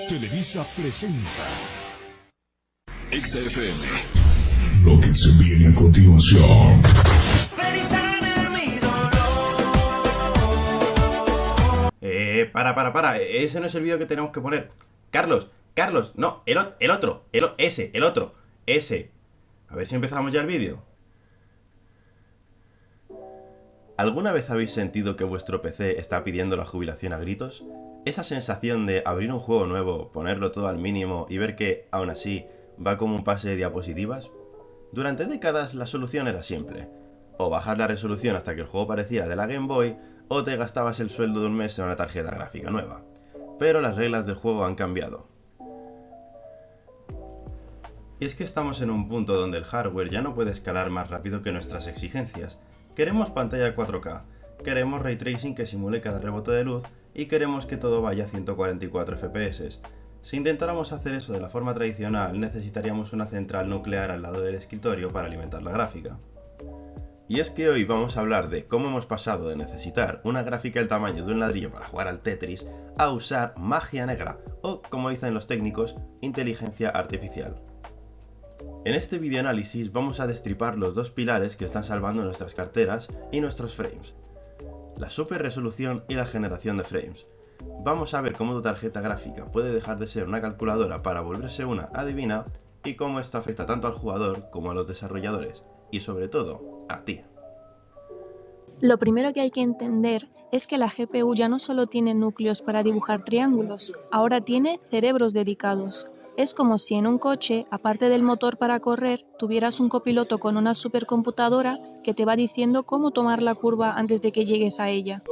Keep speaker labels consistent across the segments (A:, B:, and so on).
A: Televisa presenta
B: XFM.
A: lo que se viene a continuación.
C: Para. Ese no es el vídeo que tenemos que poner. Carlos, no, el otro. Ese. A ver si empezamos ya el vídeo. ¿Alguna vez habéis sentido que vuestro PC está pidiendo la jubilación a gritos? Esa sensación de abrir un juego nuevo, ponerlo todo al mínimo y ver que, aún así, va como un pase de diapositivas. Durante décadas la solución era simple. O bajar la resolución hasta que el juego pareciera de la Game Boy, o te gastabas el sueldo de un mes en una tarjeta gráfica nueva. Pero las reglas del juego han cambiado. Y es que estamos en un punto donde el hardware ya no puede escalar más rápido que nuestras exigencias. Queremos pantalla 4K, queremos ray tracing que simule cada rebote de luz y queremos que todo vaya a 144 FPS. Si intentáramos hacer eso de la forma tradicional, necesitaríamos una central nuclear al lado del escritorio para alimentar la gráfica. Y es que hoy vamos a hablar de cómo hemos pasado de necesitar una gráfica del tamaño de un ladrillo para jugar al Tetris a usar magia negra o, como dicen los técnicos, inteligencia artificial. En este videoanálisis vamos a destripar los dos pilares que están salvando nuestras carteras y nuestros frames: la super resolución y la generación de frames. Vamos a ver cómo tu tarjeta gráfica puede dejar de ser una calculadora para volverse una adivina y cómo esto afecta tanto al jugador como a los desarrolladores y sobre todo a ti.
D: Lo primero que hay que entender es que la GPU ya no solo tiene núcleos para dibujar triángulos, ahora tiene cerebros dedicados. Es como si en un coche, aparte del motor para correr, tuvieras un copiloto con una supercomputadora que te va diciendo cómo tomar la curva antes de que llegues a ella.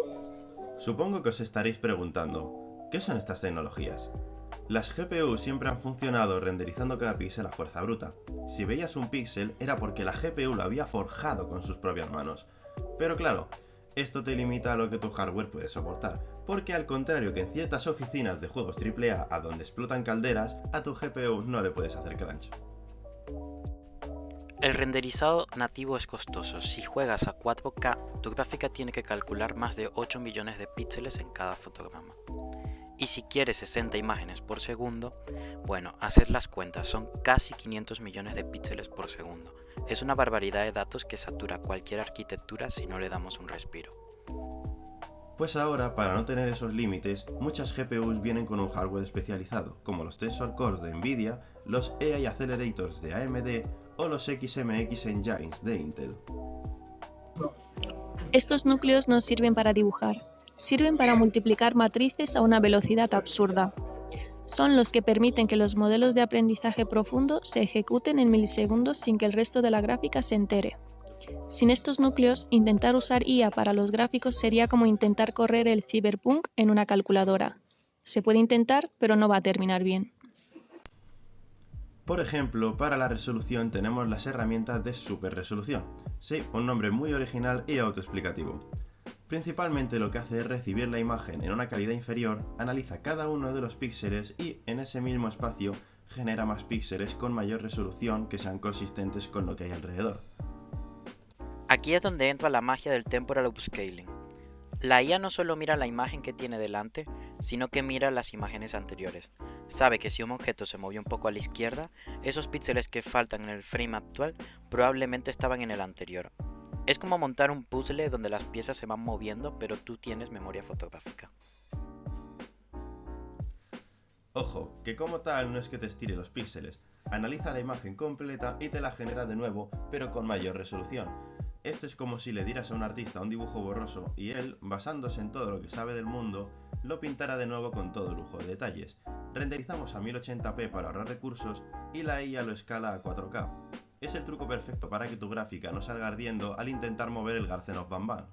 C: Supongo que os estaréis preguntando, ¿qué son estas tecnologías? Las GPU siempre han funcionado renderizando cada píxel a fuerza bruta. Si veías un píxel era porque la GPU lo había forjado con sus propias manos. Pero claro, esto te limita a lo que tu hardware puede soportar, porque al contrario que en ciertas oficinas de juegos AAA a donde explotan calderas, a tu GPU no le puedes hacer crunch.
E: El renderizado nativo es costoso. Si juegas a 4K, tu gráfica tiene que calcular más de 8 millones de píxeles en cada fotograma. Y si quieres 60 imágenes por segundo, bueno, haced las cuentas, son casi 500 millones de píxeles por segundo. Es una barbaridad de datos que satura cualquier arquitectura si no le damos un respiro.
C: Pues ahora, para no tener esos límites, muchas GPUs vienen con un hardware especializado, como los Tensor Cores de Nvidia, los AI Accelerators de AMD o los XMX Engines de Intel.
D: Estos núcleos no sirven para dibujar, sirven para multiplicar matrices a una velocidad absurda. Son los que permiten que los modelos de aprendizaje profundo se ejecuten en milisegundos sin que el resto de la gráfica se entere. Sin estos núcleos, intentar usar IA para los gráficos sería como intentar correr el Cyberpunk en una calculadora. Se puede intentar, pero no va a terminar bien.
C: Por ejemplo, para la resolución tenemos las herramientas de super resolución. Sí, un nombre muy original y autoexplicativo. Principalmente lo que hace es recibir la imagen en una calidad inferior, analiza cada uno de los píxeles y en ese mismo espacio genera más píxeles con mayor resolución que sean consistentes con lo que hay alrededor.
E: Aquí es donde entra la magia del temporal upscaling. La IA no solo mira la imagen que tiene delante, sino que mira las imágenes anteriores. Sabe que si un objeto se movió un poco a la izquierda, esos píxeles que faltan en el frame actual probablemente estaban en el anterior. Es como montar un puzzle donde las piezas se van moviendo, pero tú tienes memoria fotográfica.
C: Ojo, que como tal no es que te estire los píxeles, analiza la imagen completa y te la genera de nuevo, pero con mayor resolución. Esto es como si le dieras a un artista un dibujo borroso y él, basándose en todo lo que sabe del mundo, lo pintara de nuevo con todo lujo de detalles. Renderizamos a 1080p para ahorrar recursos y la IA lo escala a 4K. Es el truco perfecto para que tu gráfica no salga ardiendo al intentar mover el Garden of Banban.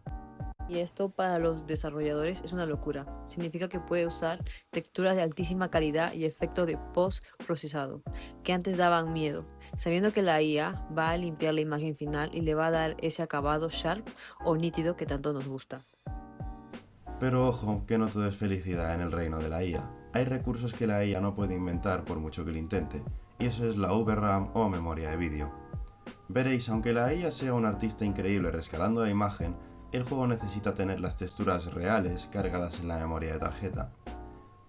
F: Y esto para los desarrolladores es una locura. Significa que puede usar texturas de altísima calidad y efectos de post-procesado, que antes daban miedo, sabiendo que la IA va a limpiar la imagen final y le va a dar ese acabado sharp o nítido que tanto nos gusta.
C: Pero ojo, que no todo es felicidad en el reino de la IA. Hay recursos que la IA no puede inventar por mucho que lo intente, y eso es la VRAM o memoria de vídeo. Veréis, aunque la IA sea un artista increíble rescalando la imagen, el juego necesita tener las texturas reales cargadas en la memoria de tarjeta.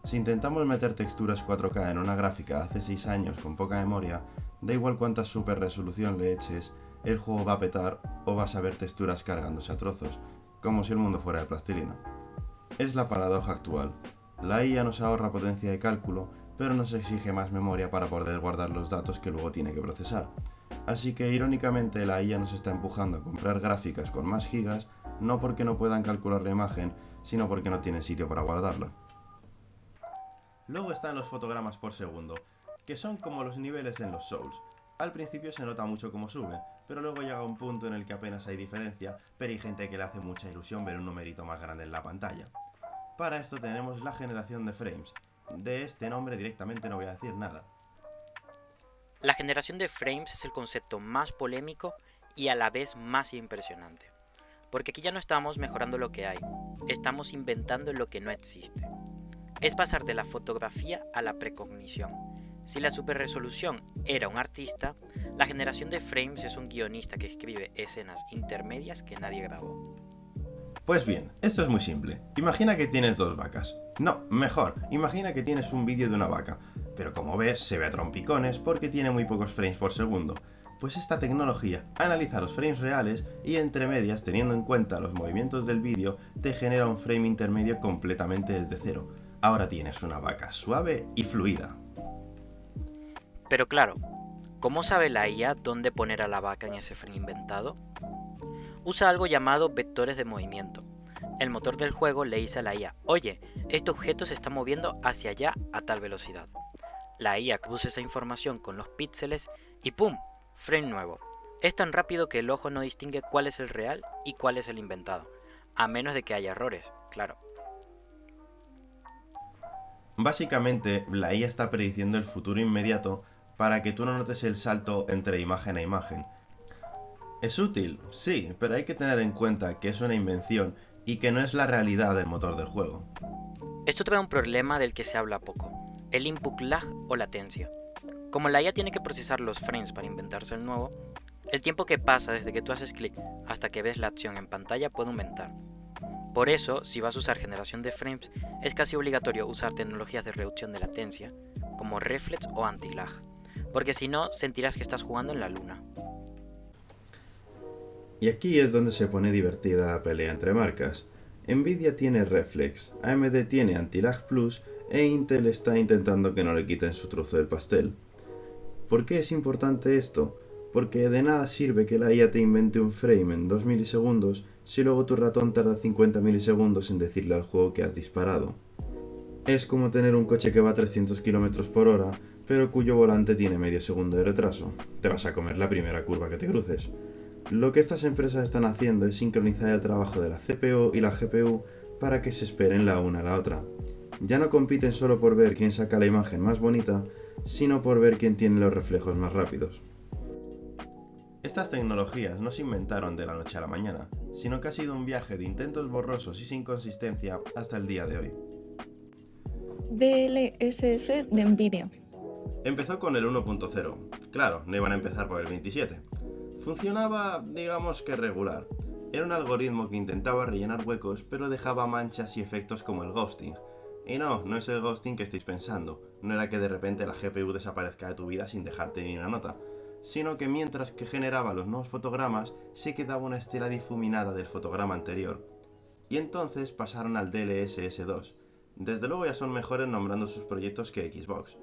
C: Si intentamos meter texturas 4K en una gráfica hace 6 años con poca memoria, da igual cuánta super resolución le eches, el juego va a petar o vas a ver texturas cargándose a trozos, como si el mundo fuera de plastilina. Es la paradoja actual. La IA nos ahorra potencia de cálculo, pero nos exige más memoria para poder guardar los datos que luego tiene que procesar. Así que irónicamente la IA nos está empujando a comprar gráficas con más gigas, no porque no puedan calcular la imagen, sino porque no tienen sitio para guardarla. Luego están los fotogramas por segundo, que son como los niveles en los Souls. Al principio se nota mucho cómo suben, pero luego llega un punto en el que apenas hay diferencia, pero hay gente que le hace mucha ilusión ver un numerito más grande en la pantalla. Para esto tenemos la generación de frames. De este nombre directamente no voy a decir nada.
E: La generación de frames es el concepto más polémico y a la vez más impresionante. Porque aquí ya no estamos mejorando lo que hay, estamos inventando lo que no existe. Es pasar de la fotografía a la precognición. Si la superresolución era un artista, la generación de frames es un guionista que escribe escenas intermedias que nadie grabó.
C: Pues bien, esto es muy simple. Imagina que tienes 2 vacas. No, mejor, imagina que tienes un vídeo de una vaca. Pero como ves, se ve a trompicones porque tiene muy pocos frames por segundo. Pues esta tecnología analiza los frames reales y entre medias, teniendo en cuenta los movimientos del vídeo, te genera un frame intermedio completamente desde cero. Ahora tienes una vaca suave y fluida.
E: Pero claro, ¿cómo sabe la IA dónde poner a la vaca en ese frame inventado? Usa algo llamado vectores de movimiento. El motor del juego le dice a la IA, oye, este objeto se está moviendo hacia allá a tal velocidad. La IA cruza esa información con los píxeles y ¡pum! Frame nuevo. Es tan rápido que el ojo no distingue cuál es el real y cuál es el inventado, a menos de que haya errores, claro.
C: Básicamente, la IA está prediciendo el futuro inmediato para que tú no notes el salto entre imagen a imagen. ¿Es útil? Sí, pero hay que tener en cuenta que es una invención y que no es la realidad del motor del juego.
E: Esto trae un problema del que se habla poco, el input lag o latencia. Como la IA tiene que procesar los frames para inventarse el nuevo, el tiempo que pasa desde que tú haces clic hasta que ves la acción en pantalla puede aumentar. Por eso, si vas a usar generación de frames, es casi obligatorio usar tecnologías de reducción de latencia, como reflex o anti-lag, porque si no, sentirás que estás jugando en la luna.
C: Y aquí es donde se pone divertida la pelea entre marcas. Nvidia tiene Reflex, AMD tiene Anti-Lag Plus e Intel está intentando que no le quiten su trozo del pastel. ¿Por qué es importante esto? Porque de nada sirve que la IA te invente un frame en 2 milisegundos si luego tu ratón tarda 50 milisegundos en decirle al juego que has disparado. Es como tener un coche que va a 300 km por hora, pero cuyo volante tiene medio segundo de retraso. Te vas a comer la primera curva que te cruces. Lo que estas empresas están haciendo es sincronizar el trabajo de la CPU y la GPU para que se esperen la una a la otra. Ya no compiten solo por ver quién saca la imagen más bonita, sino por ver quién tiene los reflejos más rápidos. Estas tecnologías no se inventaron de la noche a la mañana, sino que ha sido un viaje de intentos borrosos y sin consistencia hasta el día de hoy.
B: DLSS de Nvidia.
C: Empezó con el 1.0, claro, no iban a empezar por el 27. Funcionaba, digamos que regular. Era un algoritmo que intentaba rellenar huecos, pero dejaba manchas y efectos como el ghosting. Y no es el ghosting que estáis pensando, no era que de repente la GPU desaparezca de tu vida sin dejarte ni una nota, sino que mientras que generaba los nuevos fotogramas, se quedaba una estela difuminada del fotograma anterior. Y entonces pasaron al DLSS 2. Desde luego ya son mejores nombrando sus proyectos que Xbox.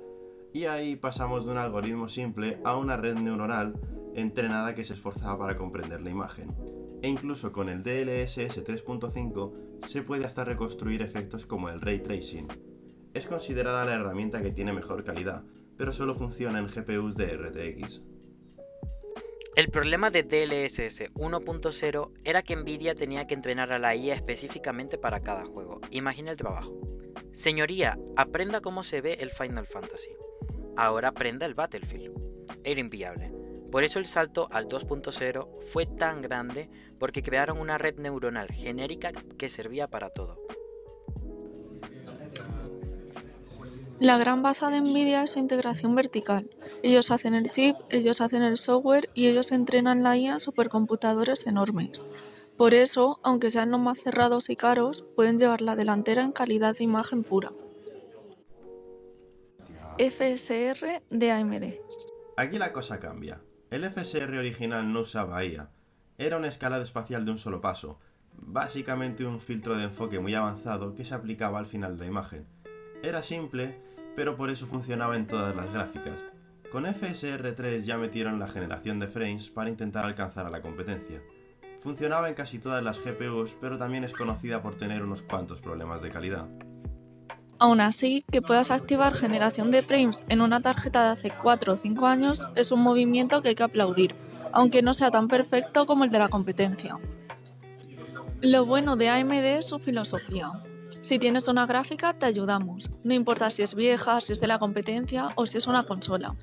C: Y ahí pasamos de un algoritmo simple a una red neuronal entrenada que se esforzaba para comprender la imagen. E incluso con el DLSS 3.5 se puede hasta reconstruir efectos como el Ray Tracing. Es considerada la herramienta que tiene mejor calidad, pero solo funciona en GPUs de RTX.
E: El problema de DLSS 1.0 era que Nvidia tenía que entrenar a la IA específicamente para cada juego. Imagina el trabajo. Señoría, aprenda cómo se ve el Final Fantasy. Ahora aprenda el Battlefield. Era inviable. Por eso el salto al 2.0 fue tan grande porque crearon una red neuronal genérica que servía para todo.
B: La gran baza de Nvidia es su integración vertical. Ellos hacen el chip, ellos hacen el software y ellos entrenan la IA en supercomputadores enormes. Por eso, aunque sean los más cerrados y caros, pueden llevar la delantera en calidad de imagen pura. FSR de AMD.
C: Aquí la cosa cambia. El FSR original no usaba IA. Era un escalado espacial de un solo paso, básicamente un filtro de enfoque muy avanzado que se aplicaba al final de la imagen. Era simple, pero por eso funcionaba en todas las gráficas. Con FSR 3 ya metieron la generación de frames para intentar alcanzar a la competencia. Funcionaba en casi todas las GPUs, pero también es conocida por tener unos cuantos problemas de calidad.
B: Aún así, que puedas activar generación de frames en una tarjeta de hace 4 o 5 años es un movimiento que hay que aplaudir, aunque no sea tan perfecto como el de la competencia. Lo bueno de AMD es su filosofía. Si tienes una gráfica, te ayudamos, no importa si es vieja, si es de la competencia o si es una consola.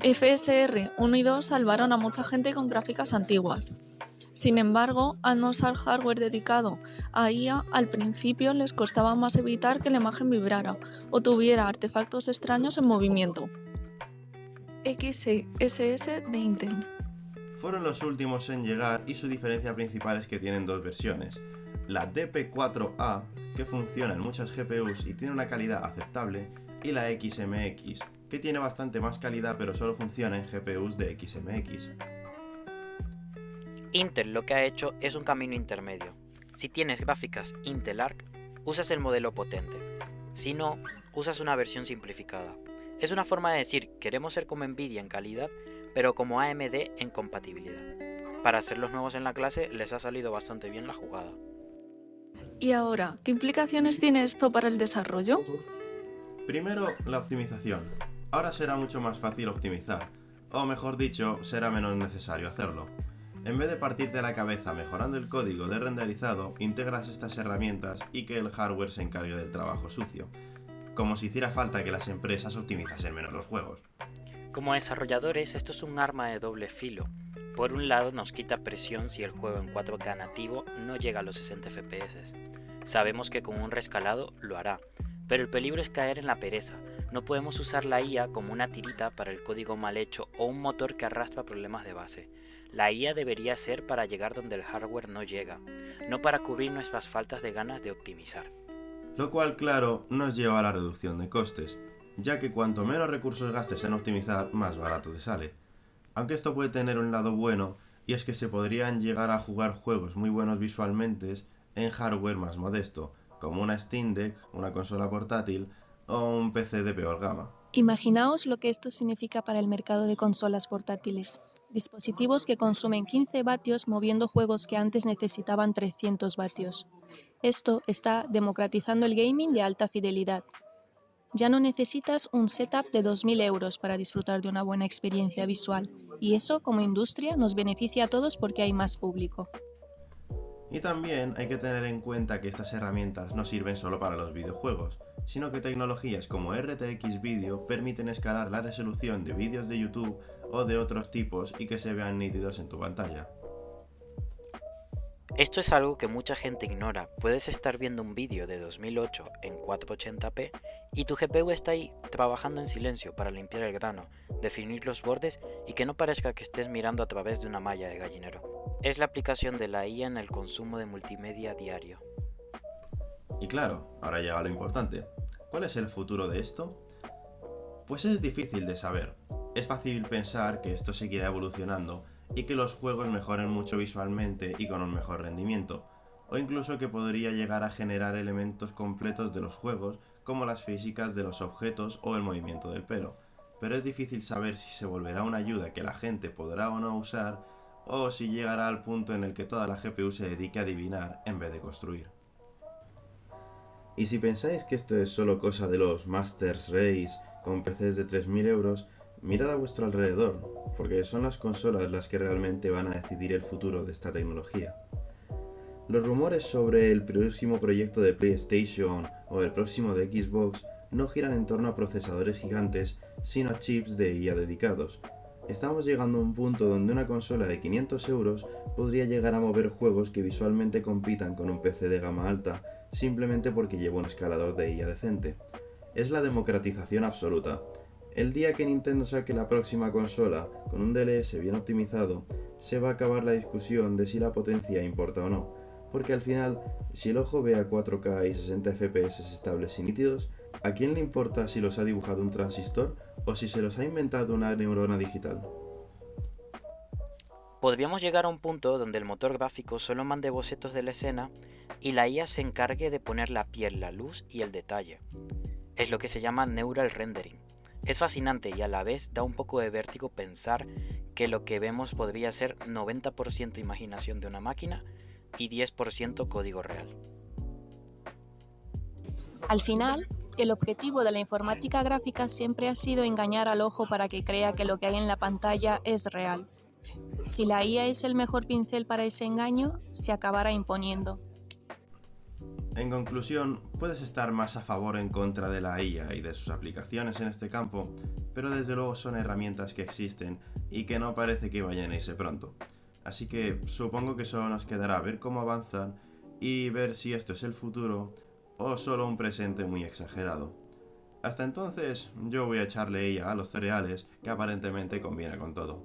B: FSR 1 y 2 salvaron a mucha gente con gráficas antiguas. Sin embargo, al no usar hardware dedicado a IA, al principio les costaba más evitar que la imagen vibrara o tuviera artefactos extraños en movimiento. XeSS de Intel.
C: Fueron los últimos en llegar y su diferencia principal es que tienen dos versiones. La DP4A, que funciona en muchas GPUs y tiene una calidad aceptable, y la XMX, que tiene bastante más calidad pero solo funciona en GPUs de XMX.
E: Intel lo que ha hecho es un camino intermedio. Si tienes gráficas Intel Arc, usas el modelo potente. Si no, usas una versión simplificada. Es una forma de decir, queremos ser como Nvidia en calidad, pero como AMD en compatibilidad. Para ser los nuevos en la clase, les ha salido bastante bien la jugada.
B: Y ahora, ¿qué implicaciones tiene esto para el desarrollo?
C: Primero, la optimización. Ahora será mucho más fácil optimizar, o mejor dicho, será menos necesario hacerlo. En vez de partirte la cabeza mejorando el código de renderizado, integras estas herramientas y que el hardware se encargue del trabajo sucio. Como si hiciera falta que las empresas optimizasen menos los juegos.
E: Como desarrolladores, esto es un arma de doble filo. Por un lado, nos quita presión si el juego en 4K nativo no llega a los 60 FPS. Sabemos que con un rescalado lo hará, pero el peligro es caer en la pereza. No podemos usar la IA como una tirita para el código mal hecho o un motor que arrastra problemas de base. La IA debería ser para llegar donde el hardware no llega, no para cubrir nuestras faltas de ganas de optimizar.
C: Lo cual, claro, nos lleva a la reducción de costes, ya que cuanto menos recursos gastes en optimizar, más barato te sale. Aunque esto puede tener un lado bueno, y es que se podrían llegar a jugar juegos muy buenos visualmente en hardware más modesto, como una Steam Deck, una consola portátil o un PC de peor gama.
D: Imaginaos lo que esto significa para el mercado de consolas portátiles. Dispositivos que consumen 15 vatios moviendo juegos que antes necesitaban 300 vatios. Esto está democratizando el gaming de alta fidelidad. Ya no necesitas un setup de 2.000 euros para disfrutar de una buena experiencia visual, y eso, como industria, nos beneficia a todos porque hay más público.
C: Y también hay que tener en cuenta que estas herramientas no sirven solo para los videojuegos, sino que tecnologías como RTX Video permiten escalar la resolución de vídeos de YouTube o de otros tipos y que se vean nítidos en tu pantalla.
E: Esto es algo que mucha gente ignora. Puedes estar viendo un vídeo de 2008 en 480p y tu GPU está ahí trabajando en silencio para limpiar el grano, definir los bordes y que no parezca que estés mirando a través de una malla de gallinero. Es la aplicación de la IA en el consumo de multimedia diario.
C: Y claro, ahora llega lo importante. ¿Cuál es el futuro de esto? Pues es difícil de saber. Es fácil pensar que esto seguirá evolucionando y que los juegos mejoren mucho visualmente y con un mejor rendimiento, o incluso que podría llegar a generar elementos completos de los juegos como las físicas de los objetos o el movimiento del pelo, pero es difícil saber si se volverá una ayuda que la gente podrá o no usar, o si llegará al punto en el que toda la GPU se dedique a adivinar en vez de construir. Y si pensáis que esto es solo cosa de los Masters Race con PCs de 3.000 euros, mirad a vuestro alrededor, porque son las consolas las que realmente van a decidir el futuro de esta tecnología. Los rumores sobre el próximo proyecto de PlayStation o el próximo de Xbox no giran en torno a procesadores gigantes, sino a chips de IA dedicados. Estamos llegando a un punto donde una consola de 500 euros podría llegar a mover juegos que visualmente compitan con un PC de gama alta, simplemente porque lleva un escalador de IA decente. Es la democratización absoluta. El día que Nintendo saque la próxima consola con un DLS bien optimizado, se va a acabar la discusión de si la potencia importa o no, porque al final, si el ojo ve a 4K y 60 FPS estables y nítidos, ¿A quién le importa si los ha dibujado un transistor o si se los ha inventado una neurona digital?
E: Podríamos llegar a un punto donde el motor gráfico solo mande bocetos de la escena y la IA se encargue de poner la piel, la luz y el detalle. Es lo que se llama neural rendering. Es fascinante y a la vez da un poco de vértigo pensar que lo que vemos podría ser 90% imaginación de una máquina y 10% código real.
D: Al final, el objetivo de la informática gráfica siempre ha sido engañar al ojo para que crea que lo que hay en la pantalla es real. Si la IA es el mejor pincel para ese engaño, se acabará imponiendo.
C: En conclusión, puedes estar más a favor o en contra de la IA y de sus aplicaciones en este campo, pero desde luego son herramientas que existen y que no parece que vayan a irse pronto. Así que supongo que solo nos quedará ver cómo avanzan y ver si esto es el futuro o solo un presente muy exagerado. Hasta entonces, yo voy a echarle IA a los cereales, que aparentemente combina con todo.